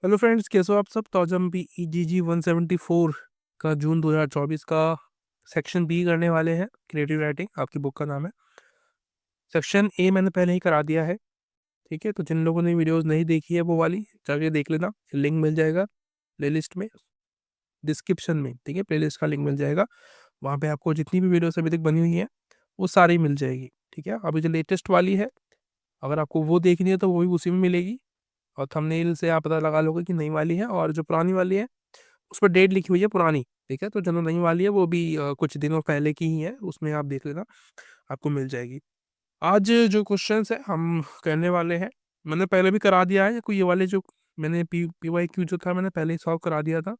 Hello friends, कैसे हो आप सब। तो आज हम बी EGG 174 का जून 2024 का सेक्शन बी करने वाले हैं। क्रिएटिव राइटिंग आपकी बुक का नाम है। सेक्शन ए मैंने पहले ही करा दिया है, ठीक है। तो जिन लोगों ने वीडियोस नहीं देखी है वो वाली जाके देख लेना, लिंक मिल जाएगा प्लेलिस्ट में, डिस्क्रिप्शन में, ठीक है। प्लेलिस्ट का लिंक मिल जाएगा, वहाँ पे आपको जितनी भी वीडियोस अभी तक बनी हुई है वो सारी मिल जाएगी, ठीक है। अभी जो लेटेस्ट वाली है, अगर आपको वो देखनी है तो वो भी उसी में मिलेगी, और थंबनेल से आप पता लगा लोगे कि नई वाली है। और जो पुरानी वाली है उस पर डेट लिखी हुई है पुरानी, ठीक है। तो जो नई वाली है वो भी कुछ दिनों पहले की ही है, उसमें आप देख लेना, आपको मिल जाएगी। आज जो क्वेश्चंस है हम करने वाले हैं, मैंने पहले भी करा दिया है। कोई ये वाले जो मैंने PYQ जो था मैंने पहले ही सॉल्व करा दिया था,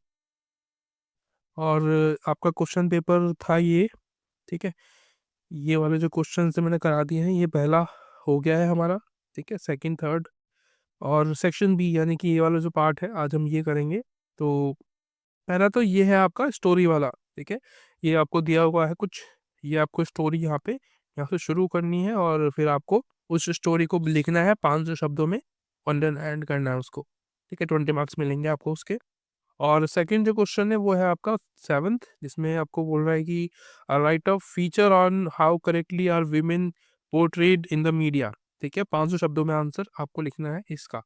और आपका क्वेश्चन पेपर था ये, ठीक है। ये वाले जो क्वेश्चन से मैंने करा दिए हैं, ये पहला हो गया है हमारा, ठीक है। सेकंड, थर्ड और सेक्शन बी यानी कि ये वाला जो पार्ट है आज हम ये करेंगे। तो पहला तो ये है आपका स्टोरी वाला, ठीक है। ये आपको दिया हुआ है कुछ, ये आपको स्टोरी यहाँ से शुरू करनी है, और फिर आपको उस स्टोरी को लिखना है 500 शब्दों में, अंडर एंड करना है उसको, ठीक है। 20 मार्क्स मिलेंगे आपको उसके। और सेकंड जो क्वेश्चन है वो है आपका सेवन्थ, जिसमें आपको बोल रहा है कि write a feature on how correctly are women portrayed in the media, ठीक है। 500 शब्दों में आंसर आपको लिखना है इसका।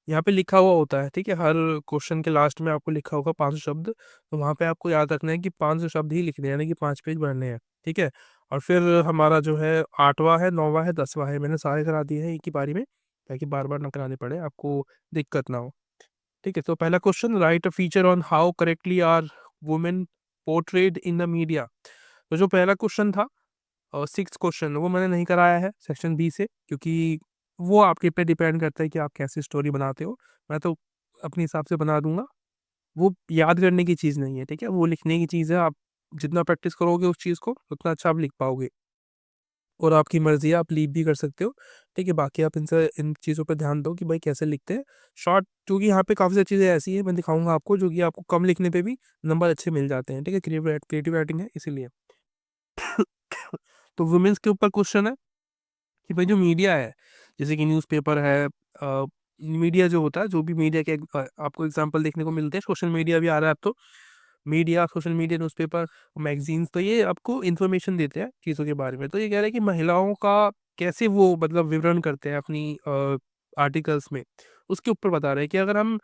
यहाँ पे लिखा हुआ होता है, ठीक है। हर क्वेश्चन के लास्ट में आपको लिखा होगा 500 शब्द, तो वहाँ पे आपको याद रखना है कि 500 शब्द ही लिखने हैं, यानी कि 5 पेज भरने हैं, ठीक है। और फिर हमारा जो है 8वां है, 9वां है, 10वां है, मैंने सारे करा दिए हैं एक ही बारी में, ताकि बार बार ना कराने पड़े आपको, दिक्कत ना हो, ठीक है। तो पहला question, write a feature on how correctly are women portrayed in the media. तो जो पहला क्वेश्चन था और सिक्स क्वेश्चन, वो मैंने नहीं कराया है सेक्शन बी से, क्योंकि वो आपके पे डिपेंड करता है कि आप कैसी स्टोरी बनाते हो। मैं तो अपने हिसाब से बना दूंगा, वो याद करने की चीज़ नहीं है, ठीक है। वो लिखने की चीज़ है। आप जितना प्रैक्टिस करोगे उस चीज़ को उतना अच्छा आप लिख पाओगे, और आपकी मर्जी है, आप लीव भी कर सकते हो, ठीक है। बाकी आप इन चीज़ों पर ध्यान दो कि भाई कैसे लिखते हैं शॉर्ट, क्योंकि यहाँ पे काफ़ी सारी चीज़ें ऐसी है मैं दिखाऊंगा आपको, जो कि आपको कम लिखने पे भी नंबर अच्छे मिल जाते हैं, ठीक है। क्रिएटिव राइटिंग है इसीलिए। तो वुमेन्स के ऊपर क्वेश्चन है कि भाई जो मीडिया है, जैसे कि न्यूज़पेपर है, मीडिया जो होता है, जो भी मीडिया के आपको एग्जांपल देखने को मिलते हैं, सोशल मीडिया भी आ रहा है अब तो। Media, social media, newspaper, magazines, तो ये आपको इन्फॉर्मेशन देते हैं चीज़ों के बारे में। तो ये कह रहे हैं कि महिलाओं का कैसे वो मतलब विवरण करते हैं अपनी आर्टिकल्स में, उसके ऊपर बता रहे हैं कि अगर हम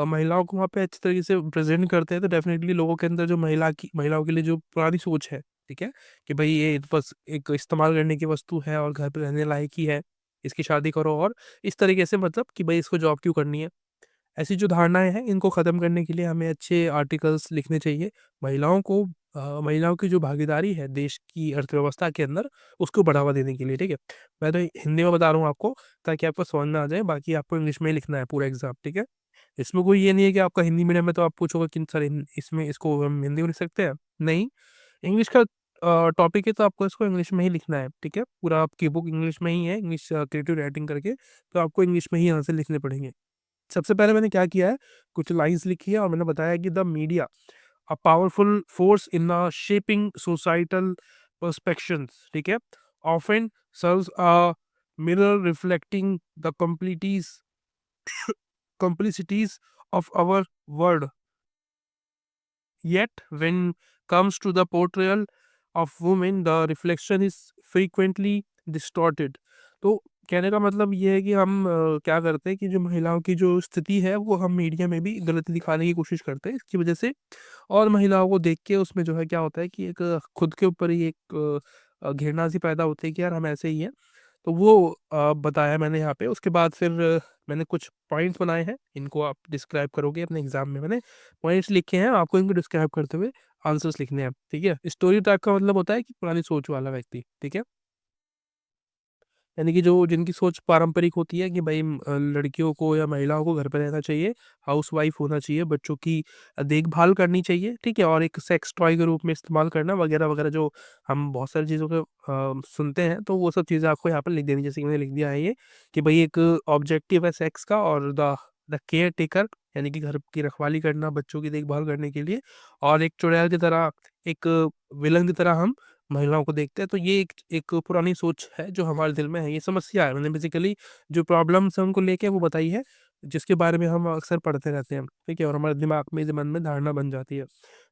महिलाओं को वहाँ पे अच्छी तरीके से प्रेजेंट करते हैं तो डेफिनेटली लोगों के अंदर जो महिलाओं के लिए जो पुरानी सोच है, ठीक है, कि भाई ये बस एक इस्तेमाल करने की वस्तु है और घर पे रहने लायक ही है, इसकी शादी करो, और इस तरीके से मतलब कि भाई इसको जॉब क्यों करनी है, ऐसी जो धारणाएं हैं इनको ख़त्म करने के लिए हमें अच्छे आर्टिकल्स लिखने चाहिए। महिलाओं की जो भागीदारी है देश की अर्थव्यवस्था के अंदर, उसको बढ़ावा देने के लिए, ठीक है। मैं तो हिंदी में बता रहा हूँ आपको, ताकि आपको समझ में आ जाए, बाकी आपको इंग्लिश में ही लिखना है पूरा एग्जाम, ठीक है। इसमें कोई ये नहीं है कि आपका हिंदी मीडियम है तो आप पूछोगे कि सर इसमें इसको हम हिंदी में लिख सकते हैं, नहीं। इंग्लिश का टॉपिक है तो आपको इसको इंग्लिश में ही लिखना है, ठीक है। पूरा आपकी बुक इंग्लिश में ही है, इंग्लिश क्रिएटिव राइटिंग करके, तो आपको इंग्लिश में ही आंसर लिखने पड़ेंगे। सबसे पहले मैंने क्या किया है, कुछ लाइंस लिखी है और मैंने बताया कि the media a powerful force in shaping societal perspectives, ठीक है, often serves a mirror reflecting the complicities of our world, yet when comes to the portrayal of women the reflection is frequently distorted। तो कहने का मतलब ये है कि हम क्या करते हैं कि जो महिलाओं की जो स्थिति है वो हम मीडिया में भी गलत दिखाने की कोशिश करते हैं इसकी वजह से, और महिलाओं को देख के उसमें जो है क्या होता है कि एक खुद के ऊपर ही एक घृणा सी पैदा होती है कि यार हम ऐसे ही हैं। तो वो बताया मैंने यहाँ पे। उसके बाद फिर मैंने कुछ पॉइंट्स बनाए हैं, इनको आप डिस्क्राइब करोगे अपने एग्जाम में। मैंने पॉइंट्स लिखे हैं, आपको इनको डिस्क्राइब करते हुए आंसर्स लिखने हैं, ठीक है। स्टोरी टाइप का मतलब होता है कि पुरानी सोच वाला व्यक्ति, ठीक है, यानी कि जो जिनकी सोच पारंपरिक होती है कि भाई लड़कियों को या महिलाओं को घर पे रहना चाहिए, हाउस वाइफ होना चाहिए, बच्चों की देखभाल करनी चाहिए, ठीक है, और एक सेक्स टॉय के रूप में इस्तेमाल करना वगैरह वगैरह, जो हम बहुत सारी चीज़ों को सुनते हैं। तो वो सब चीज़ें आपको यहाँ पर लिख देनी, जैसे कि मैंने लिख दिया है ये, कि भाई एक ऑब्जेक्टिव है सेक्स का, और द केयर टेकर, यानी कि घर की रखवाली करना, बच्चों की देखभाल करने के लिए, और एक चुड़ैल की तरह, एक विलन की तरह हम महिलाओं को देखते हैं। तो ये एक पुरानी सोच है जो हमारे दिल में है, ये समस्या है। मैंने बेसिकली जो प्रॉब्लम्स है उनको लेके वो बताई है, जिसके बारे में हम अक्सर पढ़ते रहते हैं, ठीक है, और हमारे दिमाग में मन में धारणा बन जाती है।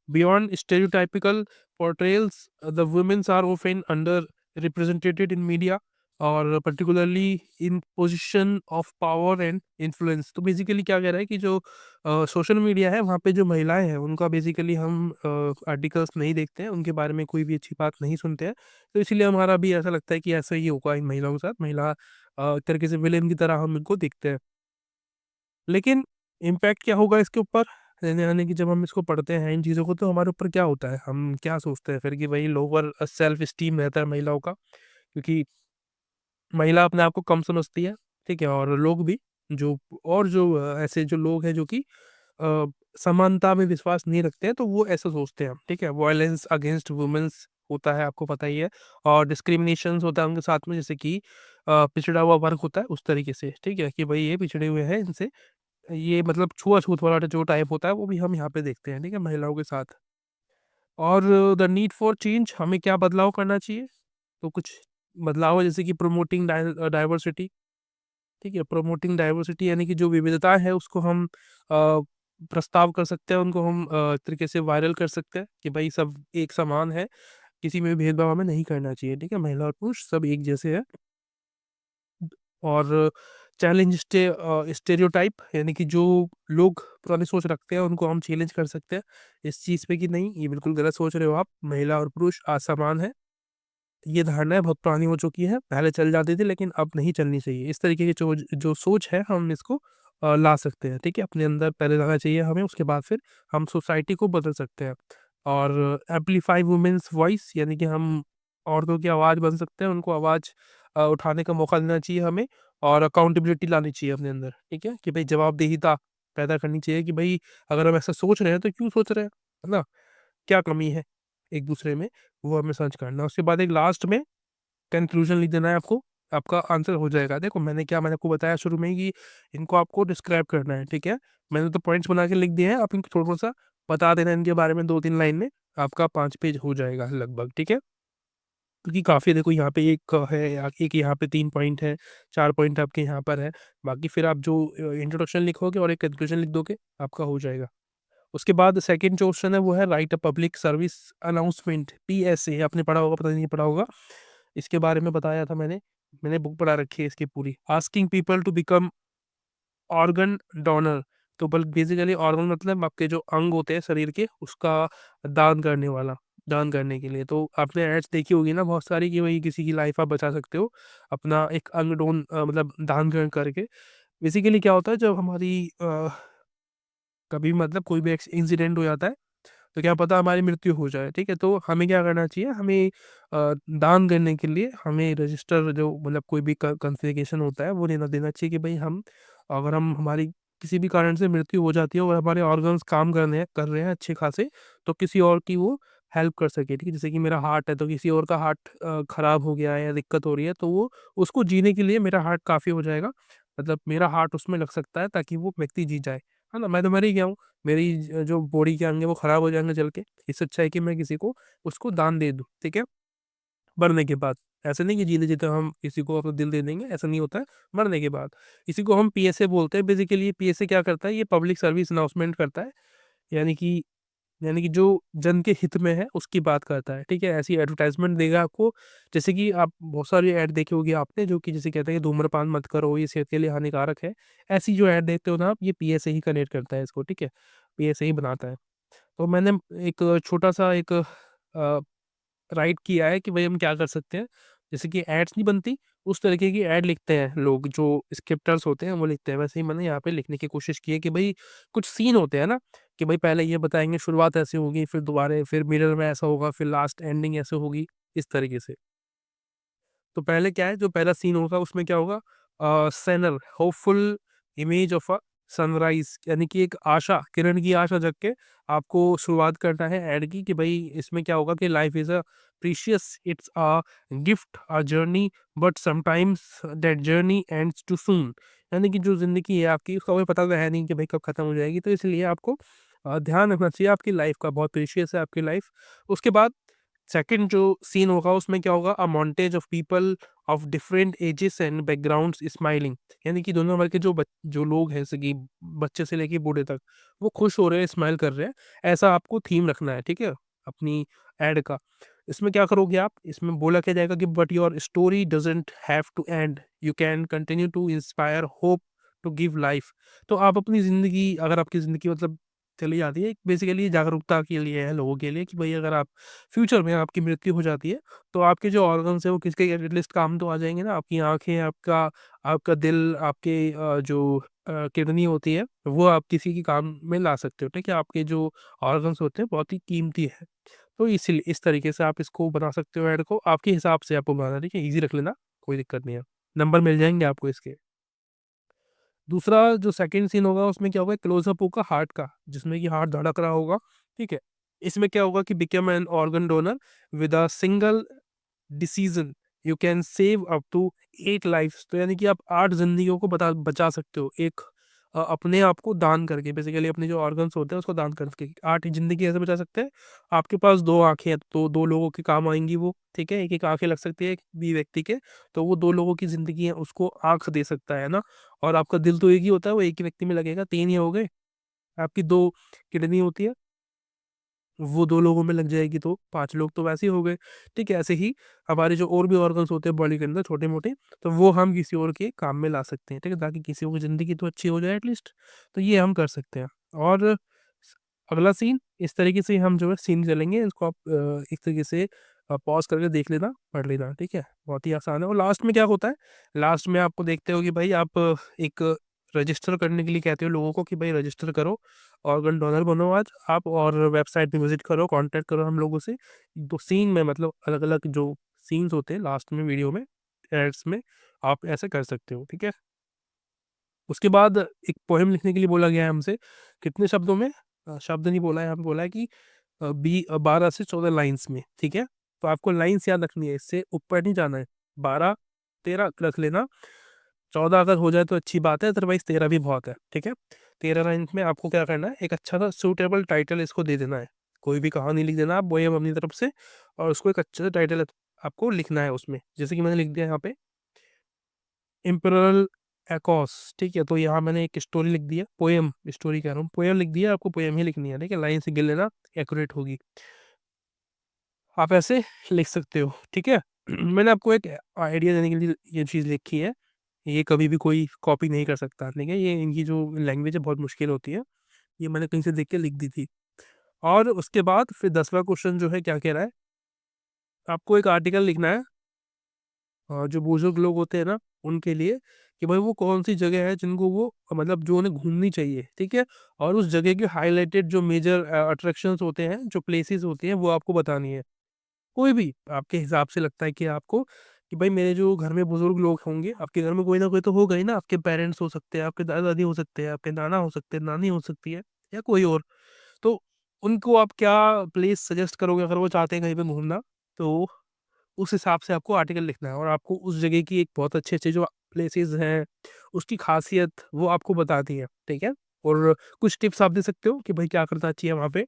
Beyond stereotypical portrayals, the women's are often under represented in media और particularly in position of power and influence. तो बेसिकली क्या कह रहा है कि जो सोशल मीडिया है वहाँ पे जो महिलाएं हैं उनका बेसिकली हम आर्टिकल्स नहीं देखते हैं, उनके बारे में कोई भी अच्छी बात नहीं सुनते हैं। तो इसीलिए हमारा भी ऐसा लगता है कि ऐसा ही होगा इन महिलाओं के साथ, महिला एक तरीके से विलेन की तरह हम इनको देखते हैं। लेकिन इम्पैक्ट क्या होगा इसके ऊपर, यानी कि जब हम इसको पढ़ते हैं इन चीज़ों को, तो हमारे ऊपर क्या होता है, हम क्या सोचते हैं फिर कि भाई लोअर सेल्फ स्टीम रहता है महिलाओं का, क्योंकि महिला अपने आप को कम समझती है, ठीक है, और लोग भी जो और जो ऐसे जो लोग हैं जो कि अ, समानता में विश्वास नहीं रखते हैं, तो वो ऐसा सोचते हैं, ठीक है। वायलेंस अगेंस्ट वुमेन्स होता है, आपको पता ही है, और डिस्क्रिमिनेशंस होता है उनके साथ में, जैसे कि पिछड़ा हुआ वर्ग होता है उस तरीके से, ठीक है, कि भाई ये पिछड़े हुए हैं, इनसे ये मतलब छुआ-छूत वाला जो टाइप होता है वो भी हम यहाँ पे देखते हैं, ठीक है, महिलाओं के साथ। और द नीड फॉर चेंज, हमें क्या बदलाव करना चाहिए? तो कुछ बदलाव है, जैसे कि प्रमोटिंग डाइवर्सिटी, ठीक है, प्रमोटिंग डाइवर्सिटी यानी कि जो विविधता है उसको हम प्रस्ताव कर सकते हैं, उनको हम एक तरीके से वायरल कर सकते हैं कि भाई सब एक समान है, किसी में भी भेदभाव हमें नहीं करना चाहिए, ठीक है, महिला और पुरुष सब एक जैसे हैं। और चैलेंज स्टेरियोटाइप यानी कि जो लोग पुरानी सोच रखते हैं उनको हम चैलेंज कर सकते हैं इस चीज़ पे कि नहीं, ये बिल्कुल गलत सोच रहे हो आप, महिला और पुरुष असमान है। ये धारणाएँ बहुत पुरानी हो चुकी है, पहले चल जाती थी लेकिन अब नहीं चलनी चाहिए। इस तरीके की जो जो सोच है हम इसको ला सकते हैं, ठीक है? अपने अंदर पहले लाना चाहिए हमें, उसके बाद फिर हम सोसाइटी को बदल सकते हैं। और एम्प्लीफाई वुमेन्स वॉइस यानी कि हम औरतों की आवाज़ बन सकते हैं, उनको आवाज़ उठाने का मौका देना चाहिए हमें, और अकाउंटेबिलिटी लानी चाहिए अपने अंदर, ठीक है? कि भई जवाबदेहिता पैदा करनी चाहिए कि भई अगर हम ऐसा सोच रहे हैं तो क्यों सोच रहे हैं, है ना? क्या कमी है एक-दूसरे में, वो हमें सर्च करना है। उसके बाद एक लास्ट में कंक्लूज़न लिख देना है आपको, आपका आंसर हो जाएगा। देखो मैंने आपको बताया शुरू में ही कि इनको आपको डिस्क्राइब करना है, ठीक है? मैंने तो पॉइंट्स बना के लिख दिए हैं, आप इनको थोड़ा-सा बता देना इनके बारे में 2-3 लाइन में, आपका 5 पेज हो जाएगा लगभग, ठीक है? क्योंकि काफ़ी देखो यहाँ पे एक है या एक यहाँ पे 3 पॉइंट है, 4 पॉइंट आपके यहाँ पर है, बाकी फिर आप जो इंट्रोडक्शन लिखोगे और एक कंक्लूज़न लिख दोगे, आपका हो जाएगा। उसके बाद सेकंड जो ऑप्शन है वो है right a public service announcement, PSA, आपने पढ़ा होगा, पता नहीं पढ़ा होगा। इसके बारे में बताया था मैंने बुक पढ़ा रखी है इसकी पूरी। Asking people to become organ donor, तो बल बेसिकली ऑर्गन मतलब आपके जो अंग होते हैं शरीर के, उसका दान करने वाला, दान करने के लिए। तो आपने एड्स देखी होगी ना बहुत सारी कि वही किसी की लाइफ आप बचा सकते हो, अपना एक अंग मतलब दान करके। बेसिकली क्या होता है जब हमारी कभी मतलब कोई भी इंसिडेंट हो जाता है, तो क्या पता हमारी मृत्यु हो जाए, ठीक है? तो हमें क्या करना चाहिए, हमें दान करने के लिए हमें रजिस्टर जो मतलब कोई भी क कॉन्फ़िगरेशन होता है, वो लेना देना चाहिए कि भई हम अगर हम हमारी किसी भी कारण से मृत्यु हो जाती है और हमारे ऑर्गन्स काम कर रहे हैं अच्छे खासे, तो किसी और की वो हेल्प कर सके, ठीक है? जैसे कि मेरा हार्ट है, तो किसी और का हार्ट खराब हो गया है या दिक्कत हो रही है, तो वो उसको जीने के लिए मेरा हार्ट काफ़ी हो जाएगा। मतलब मेरा हार्ट उसमें लग सकता है ताकि वो व्यक्ति जी जाए, है ना? मैं तो मर ही गया हूँ। मेरी जो बॉडी के अंग है वो खराब हो जाएँगे जल के। इससे अच्छा है कि मैं किसी को उसको दान दे दूँ, ठीक है? मरने के बाद। ऐसा नहीं कि जीते-जीते हम किसी को अपना दिल दे देंगे, ऐसा नहीं होता है, मरने के बाद। इसी को हम पीएसए बोलते हैं। बेसिकली पीएसए क्या करता है, ये पब्लिक सर्विस अनाउंसमेंट करता है। यानी कि जो जन के हित में है, उसकी बात करता है, ठीक है? ऐसी एडवर्टाइज़मेंट देगा आपको, जैसे कि आप बहुत सारी ऐड देखी होगी आपने, जो कि जैसे कहते हैं कि धूम्रपान मत करो, ये सेहत के लिए हानिकारक है। ऐसी जो ऐड देखते हो ना आप, ये पीएसए ही क्रिएट करता है इसको, ठीक है? पीएसए ही बनाता है। तो मैंने एक छोटा-सा एक राइट किया है कि भई हम क्या कर सकते हैं, जैसे कि एड्स नहीं बनती, उस तरीके की ऐड लिखते हैं लोग, जो स्क्रिप्टर्स होते हैं वो लिखते हैं। वैसे ही मैंने यहाँ पे लिखने की कोशिश की है कि भई कुछ सीन होते हैं ना, कि भई पहले ये बताएँगे शुरुआत ऐसे होगी, फिर दोबारा फिर मिडल में ऐसा होगा, फिर लास्ट एंडिंग ऐसे होगी, इस तरीके से। तो पहले क्या है, जो पहला सीन होगा उसमें क्या होगा, saner hopeful image of a sunrise, यानी कि एक आशा, किरण की आशा जग के आपको शुरुआत करना है ऐड की, कि भाई इसमें क्या होगा कि life is a precious, it's a gift, a journey, but sometimes that journey ends too soon. यानी कि जो जिंदगी है आपकी, उसका कोई पता तो है नहीं कि भाई कब खत्म हो जाएगी, तो इसलिए आपको ध्यान रखना चाहिए आपकी लाइफ का, बहुत प्रीशियस है आपकी लाइफ। उसके बाद सेकंड जो सीन होगा उसमें क्या होगा, a montage of people of different ages and backgrounds smiling, यानी कि दोनों नंबर के जो लोग हैं, जैसे कि बच्चे से लेके बूढ़े तक, वो खुश हो रहे हैं, स्माइल कर रहे हैं, ऐसा आपको थीम रखना है, ठीक है, अपनी एड का। इसमें क्या करोगे आप, इसमें बोला क्या जाएगा कि but your story doesn't have to end, you can continue to inspire hope to give life. तो आप अपनी ज़िंदगी, अगर आपकी ज़िंदगी मतलब चली जाती है, बेसिकली जागरूकता के लिए है लोगों के लिए, कि भाई अगर आप फ्यूचर में आपकी मृत्यु हो जाती है, तो आपके जो ऑर्गन्स है वो किसके एटलीस्ट काम तो आ जाएंगे ना, आपकी आंखें, आपका आपका दिल, आपके जो किडनी होती है, वो आप किसी के काम में ला सकते हो, ठीक है। आपके जो ऑर्गन्स होते हैं बहुत ही कीमती है। तो इसीलिए इस तरीके से आप इसको बना सकते हो, ऐड को आपके हिसाब से आपको बनाना, ठीक है, ईजी रख लेना, कोई दिक्कत नहीं है, नंबर मिल जाएंगे आपको इसके। दूसरा जो सेकंड सीन होगा उसमें क्या होगा, क्लोजअप होगा हार्ट का, जिसमें कि हार्ट धड़क रहा होगा, ठीक है। इसमें क्या होगा कि become an organ donor with a single decision you can save up to 8 lives. तो यानी कि आप 8 जिंदगियों को बचा सकते हो, एक अपने आप को दान करके, बेसिकली अपने जो ऑर्गन्स होते हैं उसको दान करके 8 जिंदगी ऐसे बचा सकते हैं। आपके पास 2 आंखें हैं तो 2 लोगों के काम आएंगी वो, ठीक है, एक एक आंखें लग सकती है एक भी व्यक्ति के, तो वो 2 लोगों की जिंदगी है उसको आंख दे सकता है ना। और आपका दिल तो एक ही होता है, वो एक ही व्यक्ति में लगेगा, 3 ही हो गए। आपकी 2 किडनी होती है, वो 2 लोगों में लग जाएगी तो 5 लोग तो वैसे ही हो गए, ठीक है। ऐसे ही हमारे जो और भी ऑर्गन्स होते हैं बॉडी के अंदर छोटे मोटे, तो वो हम किसी और के काम में ला सकते हैं, ठीक है, ताकि किसी और की ज़िंदगी तो अच्छी हो जाए एटलीस्ट। तो ये हम कर सकते हैं। और अगला सीन इस तरीके से हम जो है सीन चलेंगे, इसको आप एक तरीके से पॉज करके देख लेना, पढ़ लेना, ठीक है, बहुत ही आसान है। और लास्ट में क्या होता है, लास्ट में आपको देखते हो कि भाई आप एक रजिस्टर करने के लिए कहते हो लोगों को कि भाई रजिस्टर करो, ऑर्गन डोनर बनो आज आप, और वेबसाइट पे विजिट करो, कांटेक्ट करो हम लोगों से। तो सीन में मतलब अलग अलग जो सीन्स होते हैं लास्ट में वीडियो में, एड्स में, आप ऐसे कर सकते हो, ठीक है। उसके बाद एक पोएम लिखने के लिए बोला गया है हमसे, कितने शब्दों में, शब्द नहीं बोला है, यहाँ पे बोला है कि 12 से 14 लाइन्स में, ठीक है। तो आपको लाइन्स याद रखनी है, इससे ऊपर नहीं जाना है। 12 13 रख लेना, 14 अगर हो जाए तो अच्छी बात है, अदरवाइज 13 भी बहुत है, ठीक है। 13 लाइन में आपको क्या करना है, एक अच्छा सा सूटेबल टाइटल इसको दे देना है, कोई भी कहानी लिख देना आप पोएम अपनी तरफ से, और उसको एक अच्छा सा टाइटल आपको लिखना है उसमें, जैसे कि मैंने लिख दिया यहाँ पे इम्पेरल एकॉस, ठीक है। तो यहाँ मैंने एक स्टोरी लिख दी है, पोएम, स्टोरी कह रहा हूँ, पोएम लिख दिया, आपको पोएम ही लिखनी है, ठीक है, लाइन से गिन लेना, एक्यूरेट होगी। आप ऐसे लिख सकते हो, ठीक है। मैंने आपको एक आइडिया देने के लिए ये चीज़ लिखी है, ये कभी भी कोई कॉपी नहीं कर सकता, ठीक है, ये इनकी जो लैंग्वेज है बहुत मुश्किल होती है, ये मैंने कहीं से देख के लिख दी थी। और उसके बाद फिर 10वां क्वेश्चन जो है क्या कह रहा है, आपको एक आर्टिकल लिखना है जो बुजुर्ग लोग होते हैं ना उनके लिए, कि भाई वो कौन सी जगह है जिनको वो मतलब जो उन्हें घूमनी चाहिए, ठीक है। और उस जगह के हाईलाइटेड जो मेजर अट्रैक्शंस होते हैं, जो प्लेसेस होती हैं, वो आपको बतानी है। कोई भी आपके हिसाब से लगता है कि आपको, कि भाई मेरे जो घर में बुजुर्ग लोग होंगे, आपके घर में कोई ना कोई तो होगा ही ना, आपके पेरेंट्स हो सकते हैं, आपके दादा दादी हो सकते हैं, आपके नाना हो सकते हैं, नानी हो सकती है, या कोई और। तो उनको आप क्या प्लेस सजेस्ट करोगे अगर वो चाहते हैं कहीं पे घूमना, तो उस हिसाब से आपको आर्टिकल लिखना है, और आपको उस जगह की एक बहुत अच्छे अच्छे जो प्लेसेस हैं, उसकी खासियत वो आपको बताती है, ठीक है। और कुछ टिप्स आप दे सकते हो कि भाई क्या करना चाहिए वहाँ पे,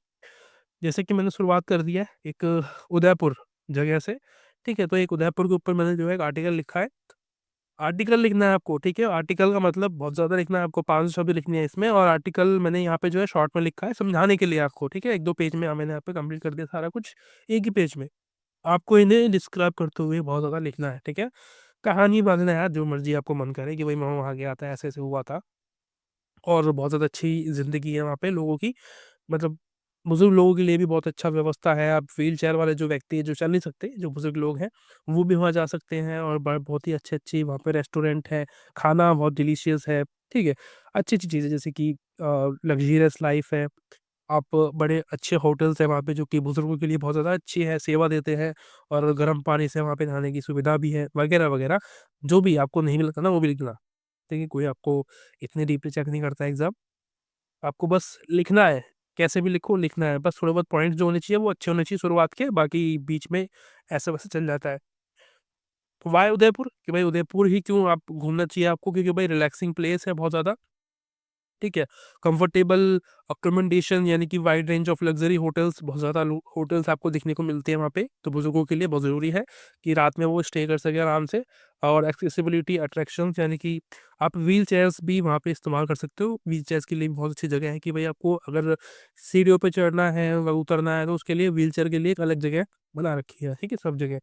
जैसे कि मैंने शुरुआत कर दिया है एक उदयपुर जगह से, ठीक है। तो एक उदयपुर के ऊपर मैंने जो है एक आर्टिकल लिखा है, आर्टिकल लिखना है आपको, ठीक है। आर्टिकल का मतलब बहुत ज़्यादा लिखना है आपको, 500 शब्द लिखनी है इसमें, और आर्टिकल मैंने यहाँ पे जो है शॉर्ट में लिखा है समझाने के लिए आपको, ठीक है। 1-2 पेज में मैंने यहाँ पे कंप्लीट कर दिया सारा कुछ, एक ही पेज में आपको इन्हें डिस्क्राइब करते हुए बहुत ज़्यादा लिखना है, ठीक है। कहानी बांधना है यार, जो मर्जी आपको मन करे कि भाई मैं वहाँ गया था, ऐसे ऐसे हुआ था, और बहुत ज़्यादा अच्छी ज़िंदगी है वहाँ पे लोगों की, मतलब बुजुर्ग लोगों के लिए भी बहुत अच्छा व्यवस्था है। आप व्हील चेयर वाले जो व्यक्ति जो चल नहीं सकते, जो बुजुर्ग लोग हैं, वो भी वहाँ जा सकते हैं, और बहुत ही अच्छी अच्छी वहाँ पे रेस्टोरेंट है, खाना बहुत डिलीशियस है, ठीक है। अच्छी अच्छी चीज़ें जैसे कि लग्जीरियस लाइफ है, आप बड़े अच्छे होटल्स हैं वहाँ पे जो कि बुजुर्गों के लिए बहुत ज़्यादा अच्छी है, सेवा देते हैं, और गर्म पानी से वहाँ पे नहाने की सुविधा भी है, वगैरह वगैरह। जो भी आपको नहीं मिलता ना वो भी लिखना, ठीक है। कोई आपको इतने डीपली चेक नहीं करता एग्जाम, आपको बस लिखना है, कैसे भी लिखो लिखना है, बस थोड़े बहुत पॉइंट्स जो होने चाहिए वो अच्छे होने चाहिए शुरुआत के, बाकी बीच में ऐसे वैसे चल जाता है। तो वाई उदयपुर, कि भाई उदयपुर ही क्यों आप घूमना चाहिए आपको, क्योंकि भाई रिलैक्सिंग प्लेस है बहुत ज़्यादा, ठीक है। कंफर्टेबल अकोमोडेशन यानी कि wide range of luxury hotels, बहुत ज़्यादा होटल्स आपको देखने को मिलते हैं वहाँ पे, तो बुजुर्गों के लिए बहुत ज़रूरी है कि रात में वो स्टे कर सके आराम से। और एक्सेसिबिलिटी अट्रैक्शंस यानी कि आप व्हील चेयर्स भी वहाँ पे इस्तेमाल कर सकते हो। व्हील चेयर्स के लिए भी बहुत अच्छी जगह है कि भाई आपको अगर सीढ़ियों पे चढ़ना है व उतरना है तो उसके लिए व्हील चेयर के लिए एक अलग जगह बना रखी है, ठीक है, सब जगह।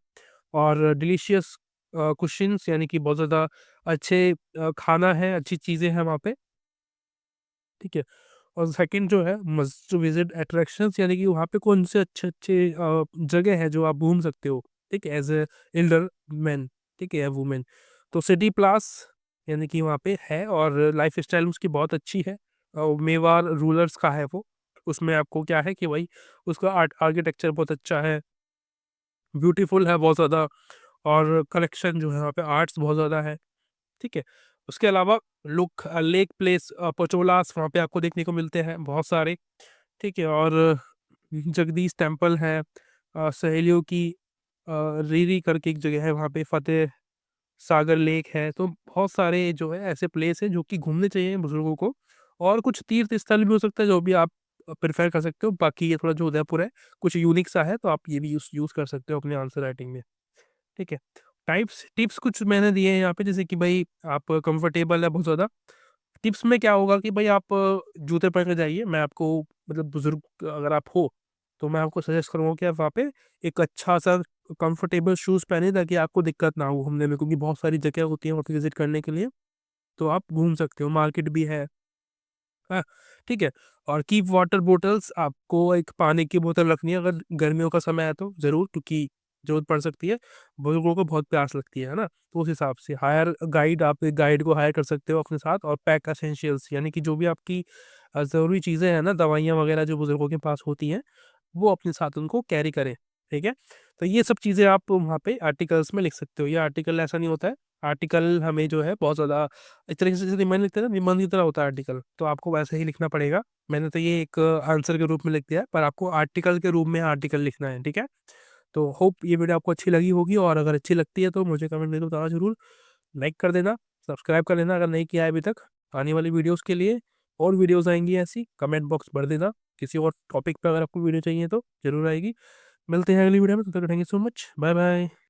और डिलीशियस कुशन्स यानी कि बहुत ज़्यादा अच्छे खाना है, अच्छी चीज़ें हैं वहाँ पे, ठीक है। और सेकंड जो है मस्ट टू विजिट अट्रैक्शंस यानी कि वहाँ पे कौन से अच्छे-अच्छे जगह है जो आप घूम सकते हो, ठीक है, एज़ अ एल्डर मैन, ठीक है, या वुमेन। तो सिटी प्लस यानी कि वहाँ पे है और लाइफ़स्टाइल उसकी बहुत अच्छी है। मेवाड़ रूलर्स का है वो। उसमें आपको क्या है कि भाई उसका आर्किटेक्चर बहुत अच्छा है, ब्यूटीफुल है बहुत ज़्यादा और कलेक्शन जो है वहाँ पे आर्ट्स बहुत ज़्यादा है, ठीक है। उसके अलावा लेक प्लेस पचोलास वहाँ पे आपको देखने को मिलते हैं बहुत सारे, ठीक है। और जगदीश टेम्पल है, सहेलियों की रीरी करके एक जगह है वहाँ पे, फतेह सागर लेक है, तो बहुत सारे जो है ऐसे प्लेस हैं जो कि घूमने चाहिए बुजुर्गों को। और कुछ तीर्थ स्थल भी हो सकता है जो भी आप प्रेफर कर सकते हो। बाकी ये थोड़ा जो उदयपुर है कुछ यूनिक सा है, तो आप ये भी यूज़ कर सकते हो अपने आंसर राइटिंग में, ठीक है। टाइप्स टिप्स कुछ मैंने दिए हैं यहाँ पे, जैसे कि भाई आप कंफर्टेबल है बहुत ज़्यादा। टिप्स में क्या होगा कि भाई आप जूते पहन के जाइए। मैं आपको मतलब बुज़ुर्ग अगर आप हो, तो मैं आपको सजेस्ट करूँगा कि आप वहाँ पे एक अच्छा-सा कंफर्टेबल शूज़ पहने ताकि आपको दिक्कत ना हो घूमने में, क्योंकि बहुत सारी जगह होती है वहाँ पे विज़िट करने के लिए, तो आप घूम सकते हो, मार्केट भी है। हाँ, ठीक है। और कीप वाटर बॉटल्स, आपको एक पानी की बोतल रखनी है अगर गर्मियों का समय है तो ज़रूर, क्योंकि ज़रूरत पड़ सकती है। बुजुर्गों को बहुत प्यास लगती है ना? तो उस हिसाब से हायर गाइड, आप एक गाइड को हायर कर सकते हो अपने साथ। और पैक एसेंशियल्स यानी कि जो भी आपकी ज़रूरी चीज़ें हैं ना, दवाइयाँ वगैरह जो बुजुर्गों के पास होती हैं, वो अपने साथ उनको कैरी करें, ठीक है? तो ये सब चीज़ें आप वहाँ पे आर्टिकल्स में लिख सकते हो। ये आर्टिकल ऐसा नहीं होता है, आर्टिकल हमें जो है बहुत ज़्यादा इस तरीके से जैसे निबंध लिखते हैं ना, निबंध की तरह होता है आर्टिकल, तो आपको वैसे ही लिखना पड़ेगा। मैंने तो ये एक आंसर के रूप में लिख दिया है, पर आपको आर्टिकल के रूप में आर्टिकल लिखना है, ठीक है? तो होप ये वीडियो आपको अच्छी लगी होगी, और अगर अच्छी लगती है तो मुझे कमेंट में बताना ज़रूर। लाइक कर देना, सब्सक्राइब कर लेना अगर नहीं किया है अभी तक। आने वाली वीडियोज़ के लिए और वीडियोज़ आएँगी ऐसी, कमेंट बॉक्स भर देना। किसी और टॉपिक पे अगर आपको वीडियो चाहिए तो ज़रूर आएगी। मिलते हैं अगली वीडियो में, तब तक thank you so much. Bye bye.